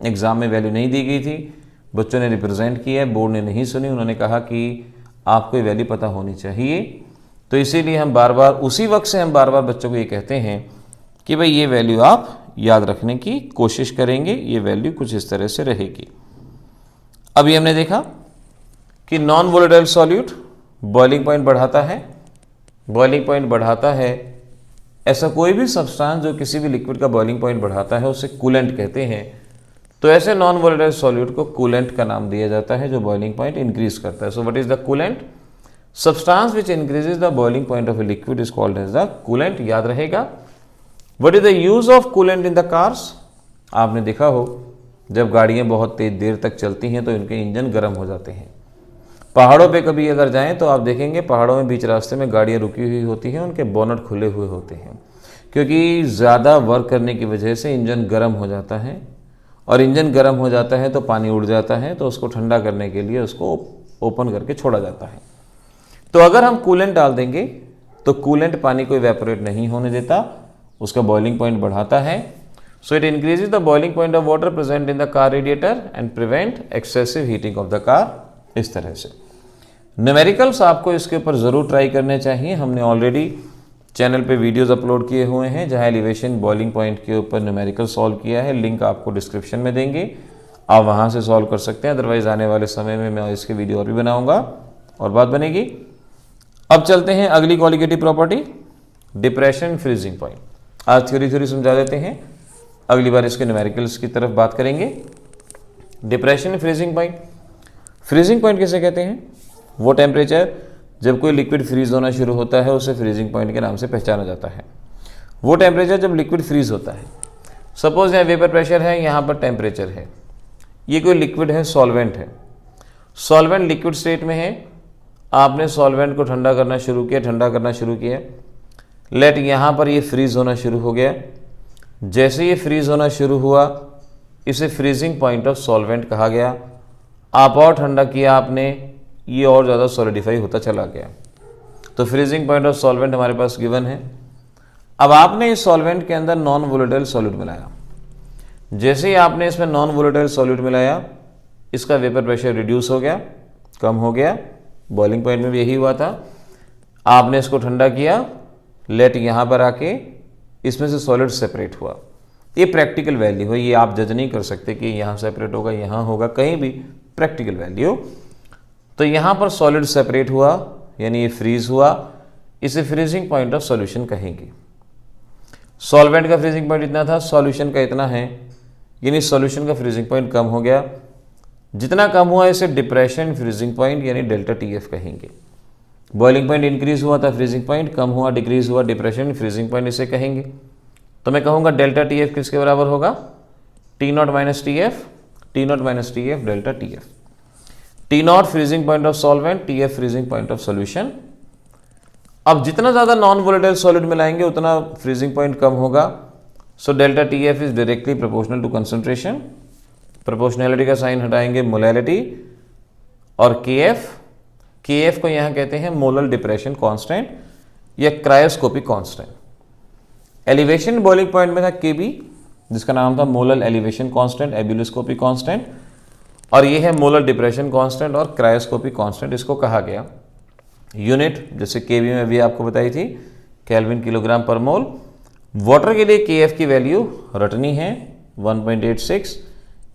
एग्जाम में वैल्यू नहीं दी गई थी, बच्चों ने रिप्रेजेंट किया, बोर्ड ने नहीं सुनी, उन्होंने कहा कि आपको ये वैल्यू पता होनी चाहिए। तो इसीलिए हम बार बार उसी वक्त से हम बार बार बच्चों को ये कहते हैं कि भाई ये वैल्यू आप याद रखने की कोशिश करेंगे, ये वैल्यू कुछ इस तरह से रहेगी। अभी हमने देखा कि non volatile solute boiling point बढ़ाता है, बॉइलिंग पॉइंट बढ़ाता है। ऐसा कोई भी सब्सटेंस जो किसी भी लिक्विड का बॉइलिंग पॉइंट बढ़ाता है उसे कूलेंट कहते हैं। तो ऐसे नॉन वोलेटाइल सॉल्यूट को कूलेंट का नाम दिया जाता है जो बॉइलिंग पॉइंट इंक्रीज करता है। So what is the coolant? Substance which increases the boiling point of a liquid is called as the coolant, याद रहेगा। What is the use of coolant in the cars? आपने देखा हो जब गाड़ियां बहुत तेज देर तक चलती हैं तो इनके इंजन गर्म हो जाते हैं। पहाड़ों पे कभी अगर जाएं तो आप देखेंगे पहाड़ों में बीच रास्ते में गाड़ियां रुकी हुई होती हैं, उनके बोनट खुले हुए होते हैं, क्योंकि ज़्यादा वर्क करने की वजह से इंजन गर्म हो जाता है और इंजन गर्म हो जाता है तो पानी उड़ जाता है, तो उसको ठंडा करने के लिए उसको ओपन करके छोड़ा जाता है। तो अगर हम कूलेंट डाल देंगे तो कूलेंट पानी को इवेपोरेट नहीं होने देता, उसका बॉइलिंग पॉइंट बढ़ाता है। So it increases the boiling point of water present in the car radiator and prevent excessive heating of the car. इस तरह से न्यूमेरिकल्स आपको इसके ऊपर ज़रूर ट्राई करने चाहिए। हमने ऑलरेडी चैनल पे वीडियोस अपलोड किए हुए हैं जहां एलिवेशन बॉइलिंग पॉइंट के ऊपर न्यूमेरिकल सॉल्व किया है, लिंक आपको डिस्क्रिप्शन में देंगे, आप वहां से सॉल्व कर सकते हैं। अदरवाइज आने वाले समय में मैं इसके वीडियो और भी बनाऊंगा और बात बनेगी। अब चलते हैं अगली qualitative property, depression freezing point. आज थ्योरी समझा देते हैं, अगली बार इसके न्यूमेरिकल्स की तरफ बात करेंगे। Depression freezing point, freezing point किसे कहते हैं? वो टेम्परेचर जब कोई लिक्विड फ्रीज होना शुरू होता है उसे फ्रीजिंग पॉइंट के नाम से पहचाना जाता है। वो टेम्परेचर जब लिक्विड फ्रीज होता है, सपोज यहाँ वेपर प्रेशर है, यहाँ पर टेम्परेचर है, ये कोई लिक्विड है, सॉल्वेंट है, सॉल्वेंट लिक्विड स्टेट में है, आपने सॉल्वेंट को ठंडा करना शुरू किया, ठंडा करना शुरू किया, लेट यहाँ पर ये फ्रीज होना शुरू हो गया। जैसे ये फ्रीज होना शुरू हुआ इसे फ्रीजिंग पॉइंट ऑफ सॉल्वेंट कहा गया। आप और ठंडा किया आपने, ये और ज़्यादा सॉलिडिफाई होता चला गया, तो फ्रीजिंग पॉइंट ऑफ सॉल्वेंट हमारे पास गिवन है। अब आपने इस सॉल्वेंट के अंदर नॉन वोलेटाइल सॉल्यूट मिलाया, जैसे ही आपने इसमें नॉन वोलेटाइल सॉल्यूट मिलाया इसका वेपर प्रेशर रिड्यूस हो गया, कम हो गया। बॉइलिंग पॉइंट में भी यही हुआ था, आपने इसको ठंडा किया, लेट यहाँ पर आके इसमें से सॉलिड सेपरेट हुआ। ये प्रैक्टिकल वैल्यू है, ये आप जज नहीं कर सकते कि यहाँ सेपरेट होगा, यहाँ होगा, कहीं भी प्रैक्टिकल वैल्यू। तो यहाँ पर सॉलिड सेपरेट हुआ यानी ये फ्रीज हुआ, इसे फ्रीजिंग पॉइंट ऑफ सॉल्यूशन कहेंगे। सॉल्वेंट का फ्रीजिंग पॉइंट इतना था, सॉल्यूशन का इतना है, यानी सॉल्यूशन का फ्रीजिंग पॉइंट कम हो गया। जितना कम हुआ इसे डिप्रेशन फ्रीजिंग पॉइंट यानी डेल्टा TF कहेंगे। बॉइलिंग पॉइंट इंक्रीज हुआ था, फ्रीजिंग पॉइंट कम हुआ, डिक्रीज हुआ, डिप्रेशन फ्रीजिंग पॉइंट इसे कहेंगे। तो मैं कहूँगा डेल्टा TF किसके बराबर होगा? T0 minus TF, T0 minus TF delta TF। T0 freezing point of solvent, TF freezing point of solution. अब जितना ज़्यादा नॉन वोलेटाइल सॉलिड मिलाएंगे उतना फ्रीजिंग पॉइंट कम होगा। So delta TF is directly proportional to concentration. Proportionality का sign हटाएंगे, molality और KF को यहाँ कहते हैं मोलर डिप्रेशन कांस्टेंट या cryoscopic constant. Elevation boiling point में था KB, जिसका नाम था molar elevation constant, ebullioscopic constant, और ये है मोलर डिप्रेशन कांस्टेंट और क्रायोस्कोपिक कांस्टेंट इसको कहा गया। यूनिट जैसे KB में भी आपको बताई थी, केल्विन किलोग्राम पर मोल। वाटर के लिए KF की वैल्यू रटनी है 1.86,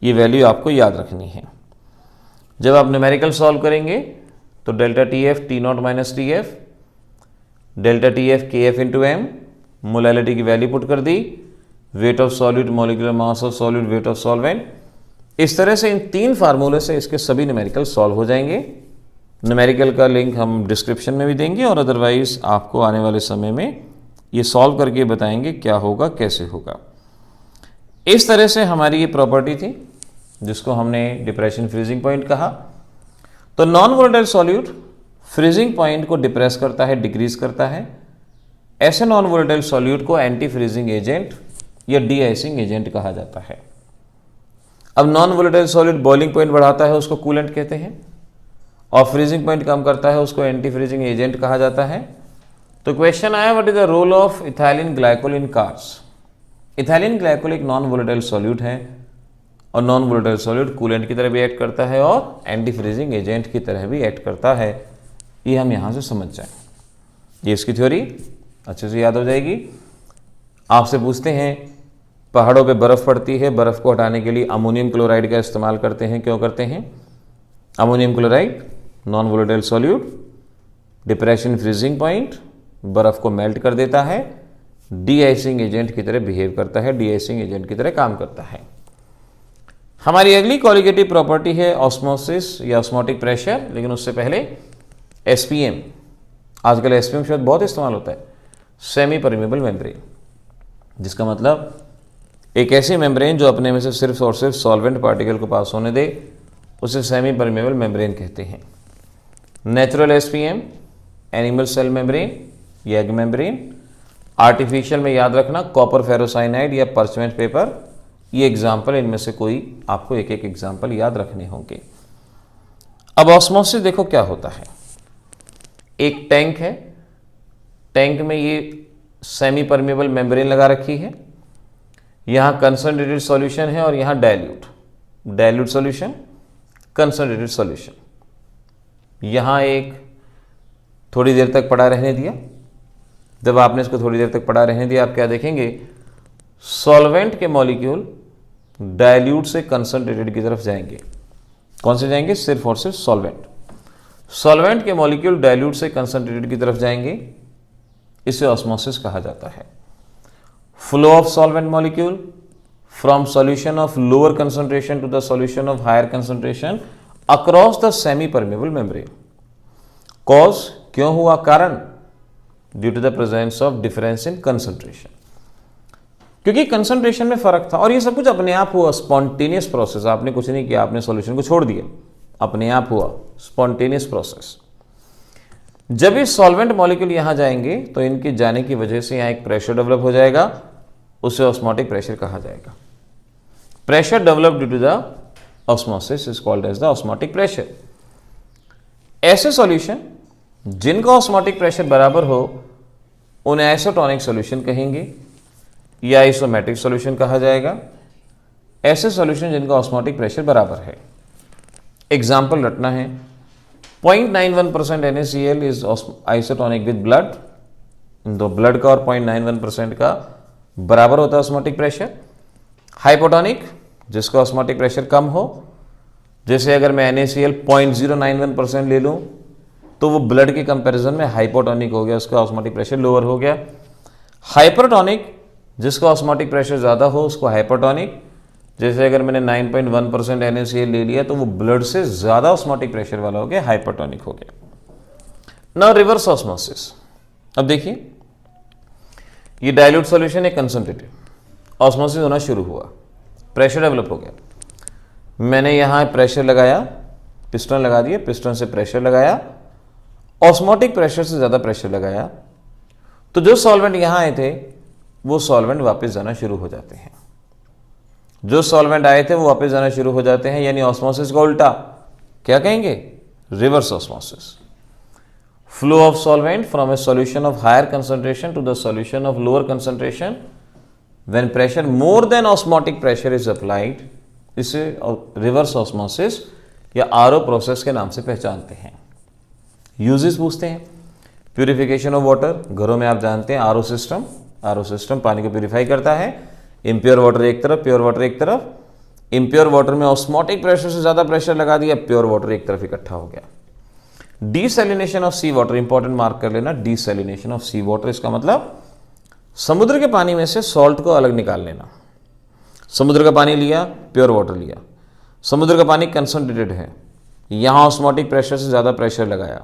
ये वैल्यू आपको याद रखनी है। जब आप न्यूमेरिकल सॉल्व करेंगे तो delta TF T0 minus TF, delta TF KF into M, molality की वैल्यू पुट कर दी, weight of solute, molecular mass of solute, weight of solvent. इस तरह से इन 3 फार्मूले से इसके सभी न्यूमेरिकल सॉल्व हो जाएंगे। न्यूमेरिकल का लिंक हम डिस्क्रिप्शन में भी देंगे और अदरवाइज आपको आने वाले समय में ये सॉल्व करके बताएंगे क्या होगा, कैसे होगा। इस तरह से हमारी ये प्रॉपर्टी थी जिसको हमने डिप्रेशन फ्रीजिंग पॉइंट कहा। तो non volatile solute freezing point को डिप्रेस करता है, डिक्रीज करता है। ऐसे नॉन वोलेटाइल सॉल्यूट को एंटी फ्रीजिंग एजेंट या डी आइसिंग एजेंट कहा जाता है। अब non volatile solute boiling point बढ़ाता है, उसको कूलेंट कहते हैं, और फ्रीजिंग पॉइंट कम करता है, उसको एंटी फ्रीजिंग एजेंट कहा जाता है। तो क्वेश्चन आया, what is the role of ethylene glycol in cars. Ethylene glycol एक नॉन वोलेटाइल सॉल्यूट है और नॉन वोलेटाइल सॉल्यूट कूलेंट की तरह भी एक्ट करता है और एंटी फ्रीजिंग एजेंट की तरह भी एक्ट करता है। ये हम यहाँ से समझ जाएं, ये इसकी थ्योरी अच्छे से याद हो जाएगी। आपसे पूछते हैं पहाड़ों पे बर्फ़ पड़ती है, बर्फ़ को हटाने के लिए अमोनियम क्लोराइड का इस्तेमाल करते हैं, क्यों करते हैं? Ammonium chloride non volatile solute, depression freezing point, बर्फ़ को मेल्ट कर देता है, डी आइसिंग एजेंट की तरह बिहेव करता है, डी आइसिंग एजेंट की तरह काम करता है। हमारी अगली कॉलिगेटिव प्रॉपर्टी है ऑस्मोसिस या ऑस्मोटिक प्रेशर, लेकिन उससे पहले SPM। आजकल SPM शब्द बहुत इस्तेमाल होता है, सेमी परमेबल मेम्ब्रेन, जिसका मतलब एक ऐसी मेम्ब्रेन जो अपने में से सिर्फ और सिर्फ सॉल्वेंट पार्टिकल को पास होने दे, उसे सेमी परमेबल मेम्ब्रेन कहते हैं। Natural SPM animal cell membrane या एग मेम्ब्रेन। आर्टिफिशियल में याद रखना कॉपर फेरोसाइनाइड या पर्चमेंट पेपर, ये एग्जाम्पल, इनमें से कोई आपको एक एक एग्जाम्पल याद रखने होंगे। अब ऑस्मोसिस देखो क्या होता है। एक टैंक है, टैंक में ये सेमी परमेबल मेम्ब्रेन लगा रखी है, यहाँ कंसंट्रेटेड सॉल्यूशन है और यहाँ डाइल्यूट सॉल्यूशन, कंसंट्रेटेड सॉल्यूशन। यहाँ एक थोड़ी देर तक पड़ा रहने दिया। जब आपने इसको थोड़ी देर तक पड़ा रहने दिया, आप क्या देखेंगे? सॉल्वेंट के मॉलिक्यूल डाइल्यूट से कंसंट्रेटेड की तरफ जाएंगे। कौन से जाएंगे? सिर्फ और सिर्फ सॉल्वेंट। सॉल्वेंट के मॉलिक्यूल डाइल्यूट से कंसंट्रेटेड की तरफ जाएंगे, इसे ऑस्मोसिस कहा जाता है। Flow of solvent molecule from solution of lower concentration to the solution of higher concentration across the semi permeable membrane. Cause क्यों हुआ? कारण due to the presence of difference in concentration, क्योंकि कंसंट्रेशन में फर्क था। और ये सब कुछ अपने आप हुआ, स्पॉन्टेनियस प्रोसेस। आपने कुछ नहीं किया, आपने सॉल्यूशन को छोड़ दिया, अपने आप हुआ, स्पॉन्टेनियस प्रोसेस। जब ये सॉल्वेंट मॉलिक्यूल यहाँ जाएंगे तो इनके जाने की वजह से यहाँ एक प्रेशर डेवलप हो जाएगा, उसे ऑस्मोटिक प्रेशर कहा जाएगा। Pressure develop due to the osmosis is called as the osmotic pressure. ऐसे सॉल्यूशन जिनका ऑस्मोटिक प्रेशर बराबर हो उन्हें आइसोटोनिक सॉल्यूशन कहेंगे या आइसोमेट्रिक सॉल्यूशन कहा जाएगा। ऐसे सॉल्यूशन जिनका ऑस्मोटिक प्रेशर बराबर है, एग्जाम्पल रटना है, 0.91% NaCl is isotonic with blood. इन दो ब्लड का और 0.91% का बराबर होता है ऑस्मोटिक प्रेशर। हाइपोटोनिक जिसका ऑस्मोटिक प्रेशर कम हो, जैसे अगर मैं NaCl 0.091% ले लूँ तो वो ब्लड के कंपैरिजन में हाइपोटोनिक हो गया, उसका ऑस्मोटिक प्रेशर लोअर हो गया। हाइपरटोनिक जिसका ऑस्मोटिक प्रेशर ज़्यादा हो उसको हाइपरटोनिक, जैसे अगर मैंने 9.1% NaCl ले लिया तो वो ब्लड से ज़्यादा ऑस्मोटिक प्रेशर वाला हो गया, हाइपरटोनिक हो गया। Now reverse osmosis. अब देखिए ये डाइल्यूट सॉल्यूशन है, कंसंट्रेटेड, ऑस्मोसिस होना शुरू हुआ, प्रेशर डेवलप हो गया। मैंने यहाँ प्रेशर लगाया, पिस्टन लगा दिए, पिस्टन से प्रेशर लगाया, ऑस्मोटिक प्रेशर से ज़्यादा प्रेशर लगाया, तो जो सॉल्वेंट यहाँ आए थे वो सॉल्वेंट वापस जाना शुरू हो जाते हैं। जो सॉल्वेंट आए थे वो वापस जाना शुरू हो जाते हैं, यानी ऑस्मोसिस का उल्टा क्या कहेंगे? Reverse osmosis. Flow of solvent from a solution of higher concentration to the solution of lower concentration when pressure more than osmotic pressure is applied, इसे रिवर्स ऑस्मोसिस या आरओ प्रोसेस के नाम से पहचानते हैं। यूजेस पूछते हैं, प्यूरिफिकेशन ऑफ वाटर, घरों में आप जानते हैं आरओ सिस्टम पानी को प्यूरिफाई करता है। इम्प्योर वाटर एक तरफ, प्योर वाटर एक तरफ। इम्प्योर वाटर में ऑस्मोटिक प्रेशर से ज़्यादा प्रेशर लगा दिया, प्योर वाटर एक तरफ इकट्ठा हो गया। Desalination of sea water, important mark कर लेना, डीसैलिनेशन ऑफ सी वाटर, इसका मतलब समुद्र के पानी में से सॉल्ट को अलग निकाल लेना। समुद्र का पानी लिया, प्योर वाटर लिया, समुद्र का पानी कंसंट्रेटेड है, यहाँ ऑस्मोटिक प्रेशर से ज़्यादा प्रेशर लगाया,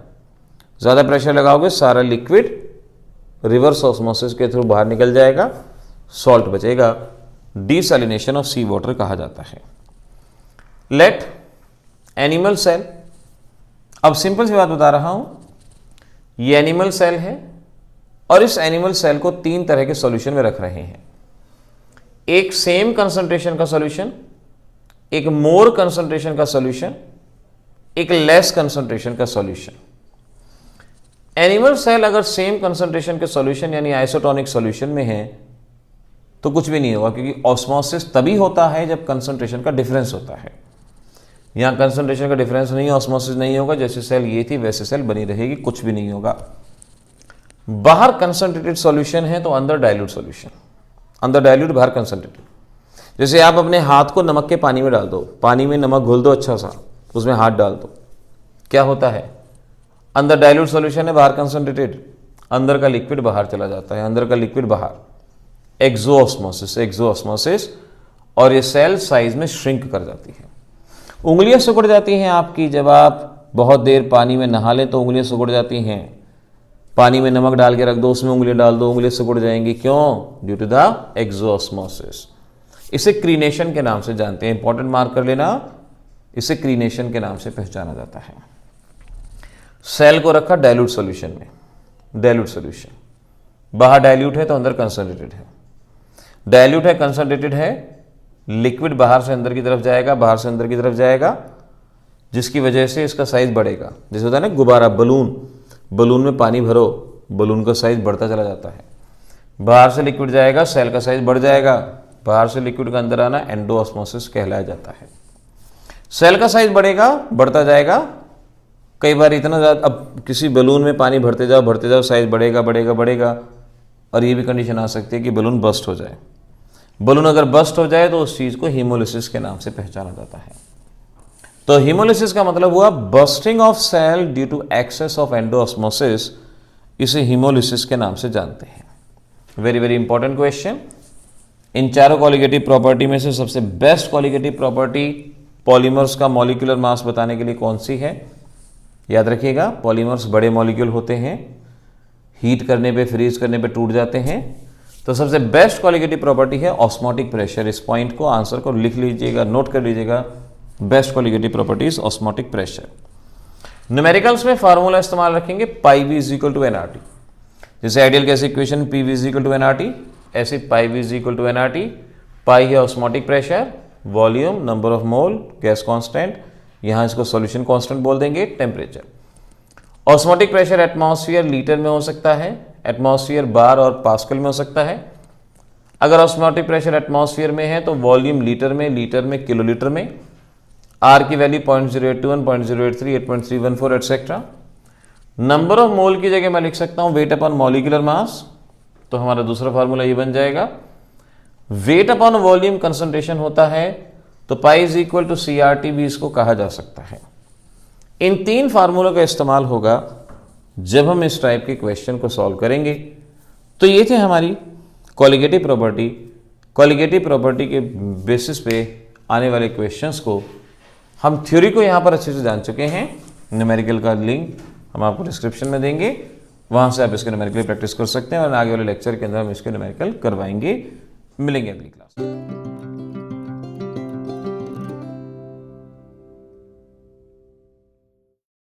ज़्यादा प्रेशर लगाओगे सारा लिक्विड रिवर्स ऑस्मोसिस के थ्रू बाहर निकल जाएगा, सॉल्ट बचेगा, डीसैलिनेशन ऑफ सी वाटर कहा जाता है। लेट एनिमल सेल, अब सिंपल सी बात बता रहा हूं, ये एनिमल सेल है और इस एनिमल सेल को तीन तरह के सॉल्यूशन में रख रहे हैं। एक सेम कंसंट्रेशन का सॉल्यूशन, एक मोर कंसंट्रेशन का सॉल्यूशन, एक लेस कंसंट्रेशन का सॉल्यूशन। एनिमल सेल अगर सेम कंसंट्रेशन के सॉल्यूशन यानी आइसोटोनिक सॉल्यूशन में है तो कुछ भी नहीं होगा, क्योंकि ऑस्मोसिस तभी होता है जब कंसंट्रेशन का डिफरेंस होता है। यहाँ कंसंट्रेशन का डिफरेंस नहीं है, ऑस्मोसिस नहीं होगा, जैसे सेल ये थी वैसे सेल बनी रहेगी, कुछ भी नहीं होगा। बाहर कंसंट्रेटेड सॉल्यूशन है तो अंदर डाइल्यूट सॉल्यूशन, अंदर डाइल्यूट बाहर कंसंट्रेटेड। जैसे आप अपने हाथ को नमक के पानी में डाल दो, पानी में नमक घोल दो अच्छा सा, उसमें हाथ डाल दो, क्या होता है? अंदर डाइल्यूट सॉल्यूशन है, बाहर कंसंट्रेटेड, अंदर का लिक्विड बाहर चला जाता है, अंदर का लिक्विड बाहर, एक्सोऑस्मोसिस, और ये सेल साइज में श्रिंक कर जाती है। उंगलियां सिकुड़ जाती हैं आपकी, जब आप बहुत देर पानी में नहा लें तो उंगलियां सिकुड़ जाती हैं। पानी में नमक डाल के रख दो, उसमें उंगलियां डाल दो, उंगलियां सिकुड़ जाएंगी, क्यों? Due to the exosmosis. इसे क्रीनेशन के नाम से जानते हैं, इंपॉर्टेंट मार्क कर लेना, इसे क्रीनेशन के नाम से पहचाना जाता है। सेल को रखा डाइल्यूट सॉल्यूशन में, डाइल्यूट सॉल्यूशन, बाहर डाइल्यूट है तो अंदर कंसंट्रेटेड है, डाइल्यूट है कंसंट्रेटेड है, लिक्विड बाहर से अंदर की तरफ जाएगा, बाहर से अंदर की तरफ जाएगा, जिसकी वजह से इसका साइज बढ़ेगा। जैसे होता है ना गुब्बारा, बलून में पानी भरो, बलून का साइज बढ़ता चला जाता है, बाहर से लिक्विड जाएगा, सेल का साइज बढ़ जाएगा, बाहर से लिक्विड का अंदर आना एंडोऑस्मोसिस कहलाया जाता है। सेल का साइज बढ़ेगा, बढ़ता जाएगा, कई बार इतना ज़्यादा, अब किसी बलून में पानी भरते जाओ, साइज बढ़ेगा, और ये भी कंडीशन आ सकती है कि बलून बस्ट हो जाए। बलून अगर बस्ट हो जाए तो उस चीज़ को हीमोलिसिस के नाम से पहचाना जाता है। तो हीमोलिसिस का मतलब हुआ bursting of cell due to excess of endosmosis, इसे हीमोलिसिस के नाम से जानते हैं। Very very important question. इन चारों कॉलिगेटिव प्रॉपर्टी में से सबसे बेस्ट कॉलिगेटिव प्रॉपर्टी पॉलीमर्स का मॉलिक्यूलर मास बताने के लिए कौन सी है? याद रखिएगा, पॉलीमर्स बड़े मॉलिक्यूल होते हैं, हीट करने पे, फ्रीज करने पे टूट जाते हैं। तो सबसे बेस्ट कॉलिगेटिव प्रॉपर्टी है ऑस्मोटिक प्रेशर। इस पॉइंट को, आंसर को लिख लीजिएगा, नोट कर लीजिएगा। Best colligative property is osmotic pressure. Numericals में फार्मूला इस्तेमाल रखेंगे, pi V is equal to NRT. जैसे ideal gas equation P V is equal to NRT, ऐसे pi V is equal to NRT. Pi है osmotic pressure, volume, number of mole, gas constant, यहां इसको solution constant बोल देंगे, temperature. Osmotic pressure atmosphere litre में हो सकता है, एटमॉस्फेयर बार और पास्कल में हो सकता है। अगर ऑस्मोटिक प्रेशर एटमॉस्फेयर में है तो वॉल्यूम लीटर में किलोलीटर में। आर की वैल्यू 0.081, 0.083, 8.314 एटसेट्रा। नंबर ऑफ मोल की जगह मैं लिख सकता हूं वेट अपॉन मॉलिक्यूलर मास, तो हमारा दूसरा फार्मूला ये बन जाएगा। वेट अपॉन वॉल्यूम कंसंट्रेशन होता है तो pi is equal to CRT भी इसको कहा जा सकता है। इन तीन फार्मूलों का इस्तेमाल होगा जब हम इस टाइप के क्वेश्चन को सॉल्व करेंगे। तो ये थे हमारी कॉलिगेटिव प्रॉपर्टी कॉलिगेटिव प्रॉपर्टी के बेसिस पे आने वाले क्वेश्चंस को हम थ्योरी को यहाँ पर अच्छे से जान चुके हैं। न्यूमेरिकल का लिंक हम आपको डिस्क्रिप्शन में देंगे, वहाँ से आप इसके न्यूमेरिकल प्रैक्टिस कर सकते हैं और आगे वाले लेक्चर के अंदर हम इसके न्यूमेरिकल करवाएंगे। मिलेंगे अगली क्लास में।